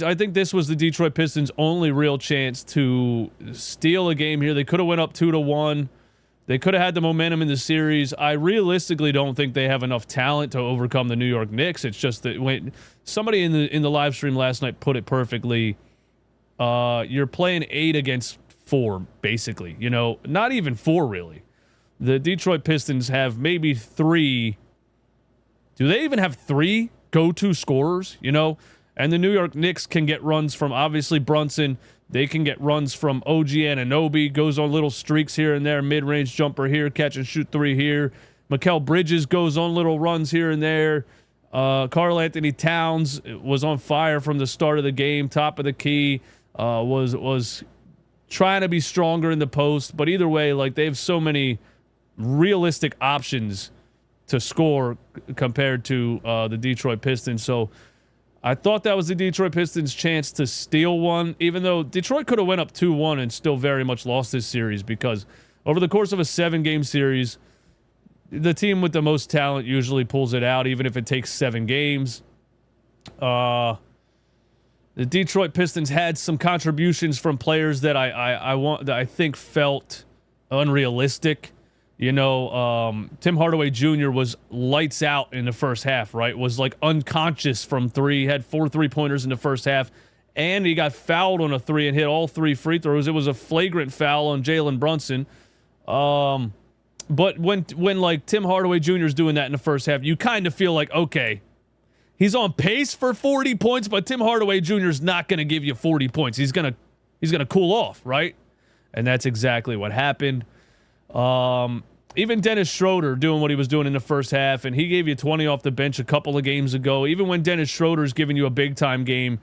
I think this was the Detroit Pistons' only real chance to steal a game here. They could have went up 2-1. They could have had the momentum in the series. I realistically don't think they have enough talent to overcome the New York Knicks. It's just that when somebody in the live stream last night put it perfectly, you're playing 8 against 4, basically. You know, not even 4 really. The Detroit Pistons have maybe 3. Do they even have 3 go-to scorers? You know. And the New York Knicks can get runs from, obviously, Brunson. They can get runs from OG Anunoby. Goes on little streaks here and there. Mid-range jumper here. Catch and shoot 3 here. Mikal Bridges goes on little runs here and there. Karl Anthony Towns was on fire from the start of the game. Top of the key. Was trying to be stronger in the post. But either way, like, they have so many realistic options to score compared to the Detroit Pistons. So I thought that was the Detroit Pistons' chance to steal one, even though Detroit could have went up 2-1 and still very much lost this series, because over the course of a 7-game series, the team with the most talent usually pulls it out, even if it takes 7 games. The Detroit Pistons had some contributions from players that I think felt unrealistic. You know, Tim Hardaway Jr. was lights out in the first half, right? Was like unconscious from 3, had 4 3-pointers in the first half, and he got fouled on a 3 and hit all 3 free throws. It was a flagrant foul on Jalen Brunson. But when like Tim Hardaway Jr. is doing that in the first half, you kind of feel like, okay, he's on pace for 40 points, but Tim Hardaway Jr. is not going to give you 40 points. He's gonna cool off, right? And that's exactly what happened. Even Dennis Schroeder doing what he was doing in the first half, and he gave you 20 off the bench a couple of games ago. Even when Dennis Schroeder's giving you a big time game,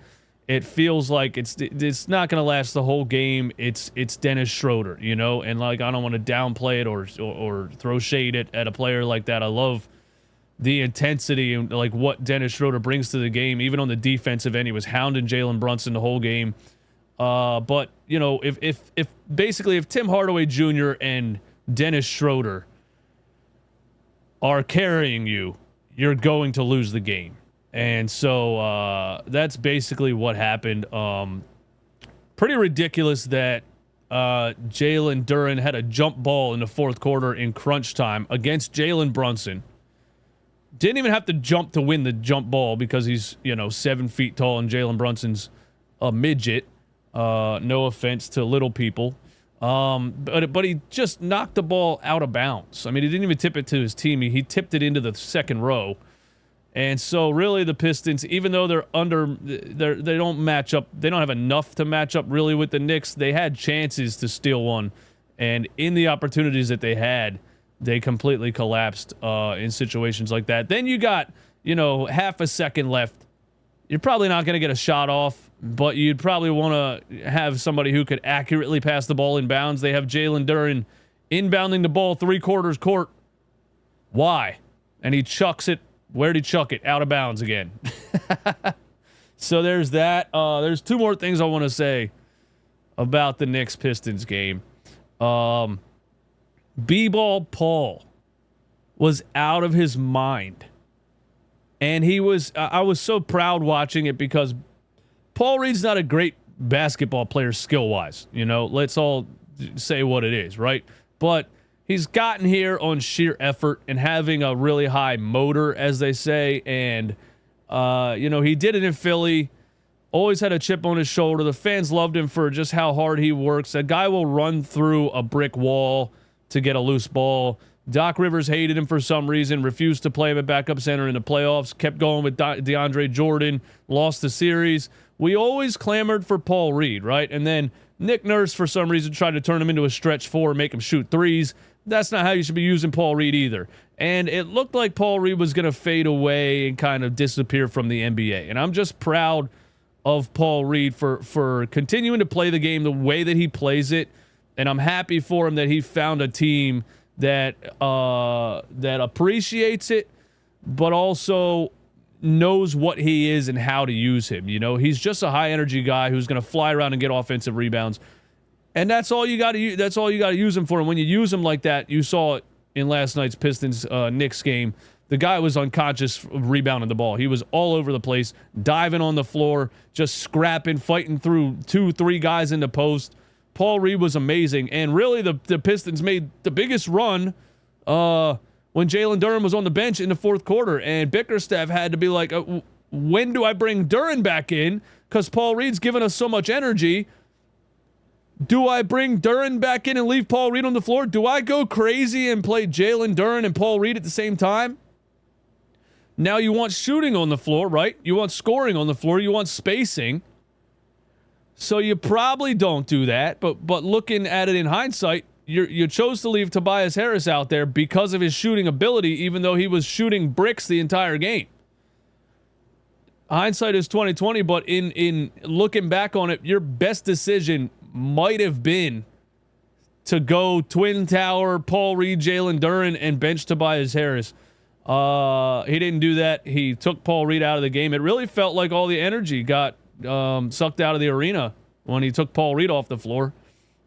it feels like it's not going to last the whole game. It's Dennis Schroeder, you know, and like, I don't want to downplay it or throw shade at a player like that. I love the intensity and like what Dennis Schroeder brings to the game. Even on the defensive end, he was hounding Jalen Brunson the whole game. But you know, if Tim Hardaway Jr. and Dennis Schroeder are carrying you, you're going to lose the game. And so that's basically what happened. Pretty ridiculous that Jalen Duren had a jump ball in the fourth quarter in crunch time against Jalen Brunson. Didn't even have to jump to win the jump ball because he's, 7 feet tall and Jalen Brunson's a midget. No offense to little people. But he just knocked the ball out of bounds. I mean, he didn't even tip it to his team. He tipped it into the second row. And so really the Pistons, even though they don't match up, they don't have enough to match up really with the Knicks. They had chances to steal one. And in the opportunities that they had, they completely collapsed in situations like that. Then you got, half a second left. You're probably not going to get a shot off, but you'd probably want to have somebody who could accurately pass the ball in bounds. They have Jalen Duren inbounding the ball 3/4 court. Why? And he chucks it. Where'd he chuck it? Out of bounds again. So there's that. There's 2 more things I want to say about the Knicks Pistons game. B-Ball Paul was out of his mind. And I was so proud watching it because Paul Reed's not a great basketball player skill-wise. Let's all say what it is, right? But he's gotten here on sheer effort and having a really high motor, as they say. And, he did it in Philly. Always had a chip on his shoulder. The fans loved him for just how hard he works. A guy will run through a brick wall to get a loose ball. Doc Rivers hated him for some reason, refused to play him at backup center in the playoffs, kept going with DeAndre Jordan, lost the series. We always clamored for Paul Reed, right? And then Nick Nurse, for some reason, tried to turn him into a stretch 4, make him shoot threes. That's not how you should be using Paul Reed either. And it looked like Paul Reed was going to fade away and kind of disappear from the NBA. And I'm just proud of Paul Reed for continuing to play the game the way that he plays it. And I'm happy for him that he found a team that appreciates it, but also knows what he is and how to use him. He's just a high energy guy who's going to fly around and get offensive rebounds, and that's all you got to. That's all you got to use him for. And when you use him like that, you saw it in last night's Pistons Knicks game. The guy was unconscious rebounding the ball. He was all over the place, diving on the floor, just scrapping, fighting through 2-3 guys in the post. Paul Reed was amazing. And really, the Pistons made the biggest run when Jalen Duren was on the bench in the fourth quarter. And Bickerstaff had to be like, when do I bring Duren back in? Because Paul Reed's giving us so much energy. Do I bring Duren back in and leave Paul Reed on the floor? Do I go crazy and play Jalen Duren and Paul Reed at the same time? Now you want shooting on the floor, right? You want scoring on the floor. You want spacing. So you probably don't do that. But looking at it in hindsight, you chose to leave Tobias Harris out there because of his shooting ability, even though he was shooting bricks the entire game. Hindsight is 20/20, but in looking back on it, your best decision might have been to go Twin Tower, Paul Reed, Jalen Duren, and bench Tobias Harris. He didn't do that. He took Paul Reed out of the game. It really felt like all the energy got sucked out of the arena when he took Paul Reed off the floor.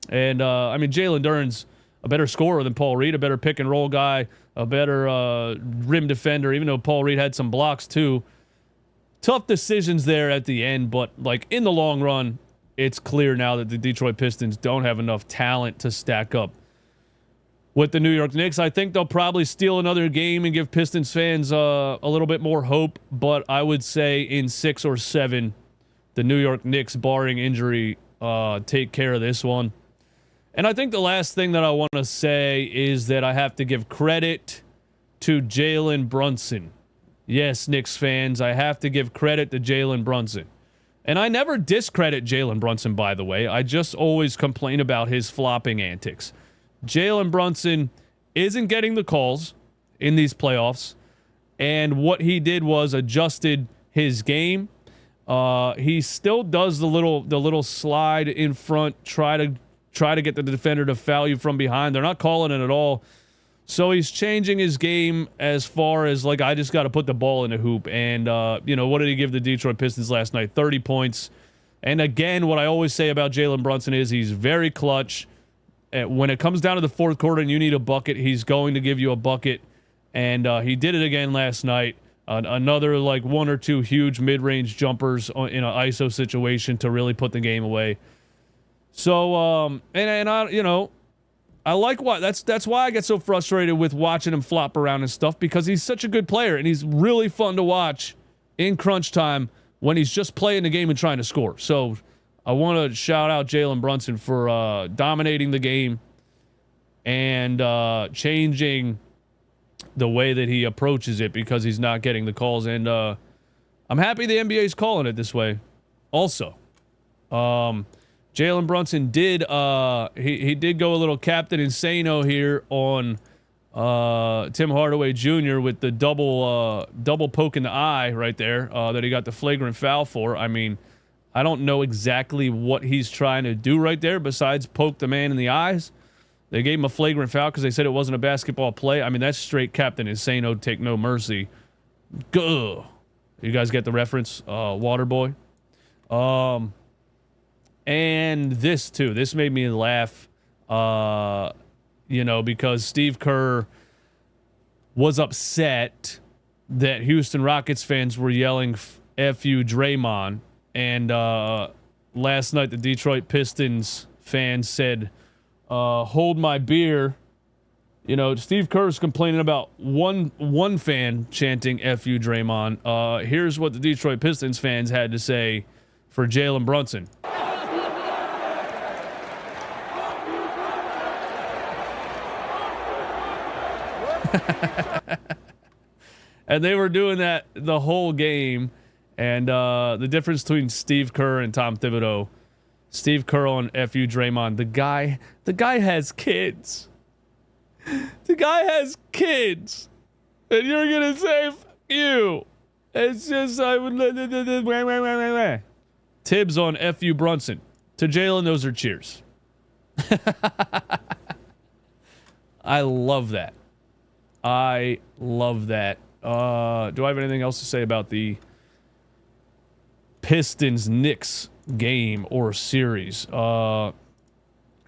And, I mean, Jalen Duren's a better scorer than Paul Reed, a better pick-and-roll guy, a better rim defender, even though Paul Reed had some blocks too. Tough decisions there at the end, but, like, in the long run, it's clear now that the Detroit Pistons don't have enough talent to stack up with the New York Knicks. I think they'll probably steal another game and give Pistons fans a little bit more hope, but I would say in 6 or 7, the New York Knicks, barring injury, take care of this one. And I think the last thing that I want to say is that I have to give credit to Jalen Brunson. Yes, Knicks fans, I have to give credit to Jalen Brunson. And I never discredit Jalen Brunson, by the way. I just always complain about his flopping antics. Jalen Brunson isn't getting the calls in these playoffs, and what he did was adjusted his game. He still does the little slide in front, try to get the defender to foul you from behind. They're not calling it at all. So he's changing his game as far as, like, I just got to put the ball in the hoop. And, what did he give the Detroit Pistons last night? 30 points. And again, what I always say about Jalen Brunson is he's very clutch. When it comes down to the fourth quarter and you need a bucket, he's going to give you a bucket. And he did it again last night. Another, like, 1 or 2 huge mid-range jumpers in an ISO situation to really put the game away. So, I like why that's why I get so frustrated with watching him flop around and stuff, because he's such a good player and he's really fun to watch in crunch time when he's just playing the game and trying to score. So I want to shout out Jalen Brunson for dominating the game and changing the way that he approaches it, because he's not getting the calls. And I'm happy the NBA is calling it this way also. Jalen Brunson did he did go a little Captain Insano here on Tim Hardaway Jr. with the double poke in the eye right there that he got the flagrant foul for. I mean, I don't know exactly what he's trying to do right there besides poke the man in the eyes. They gave him a flagrant foul because they said it wasn't a basketball play. I mean, that's straight Captain Insano, take no mercy. Gah. You guys get the reference? Waterboy. And this too. This made me laugh, because Steve Kerr was upset that Houston Rockets fans were yelling "F you, Draymond." And last night, the Detroit Pistons fans said, "Hold my beer." Steve Kerr's complaining about one fan chanting "F you, Draymond." Here's what the Detroit Pistons fans had to say for Jalen Brunson. And they were doing that the whole game. And the difference between Steve Kerr and Tom Thibodeau, Steve Kerr on FU Draymond, the guy has kids. The guy has kids. And you're going to say, F you. It's just, I would. Tibbs on FU Brunson. To Jalen, those are cheers. I love that. I love that. Do I have anything else to say about the Pistons-Knicks game or series?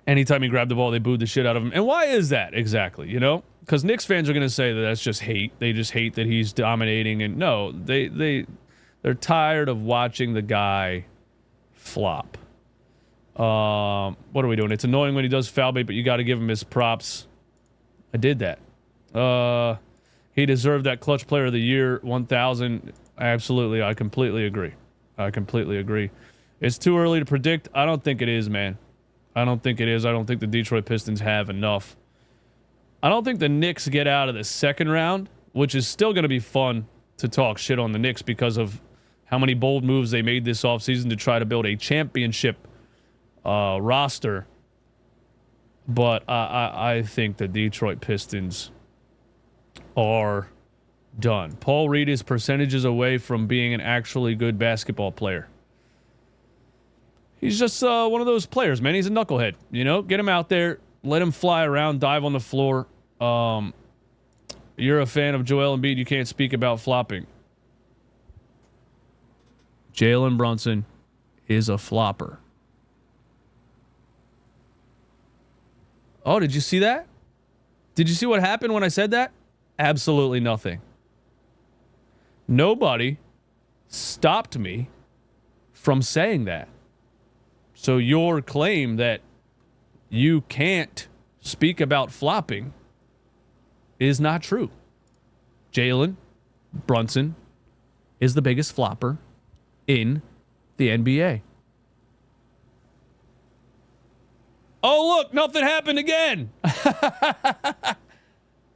Anytime he grabbed the ball, they booed the shit out of him. And why is that exactly? because Knicks fans are going to say that that's just hate. They just hate that he's dominating. And no, they're tired of watching the guy flop. What are we doing? It's annoying when he does foul bait, but you got to give him his props. I did that. He deserved that clutch player of the year, 1,000. Absolutely. I completely agree. It's too early to predict. I don't think it is, man. I don't think it is. I don't think the Detroit Pistons have enough. I don't think the Knicks get out of the second round, which is still going to be fun to talk shit on the Knicks because of how many bold moves they made this offseason to try to build a championship roster. But I think the Detroit Pistons are done. Paul Reed is percentages away from being an actually good basketball player. He's just one of those players, man. He's a knucklehead. You know, get him out there, let him fly around, dive on the floor. You're a fan of Joel Embiid. You can't speak about flopping. Jalen Brunson is a flopper. Oh, did you see that? Did you see what happened when I said that? Absolutely nothing. Nobody stopped me from saying that. So your claim that you can't speak about flopping is not true. Jalen Brunson is the biggest flopper in the NBA. Oh, look, nothing happened again.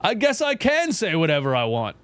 I guess I can say whatever I want.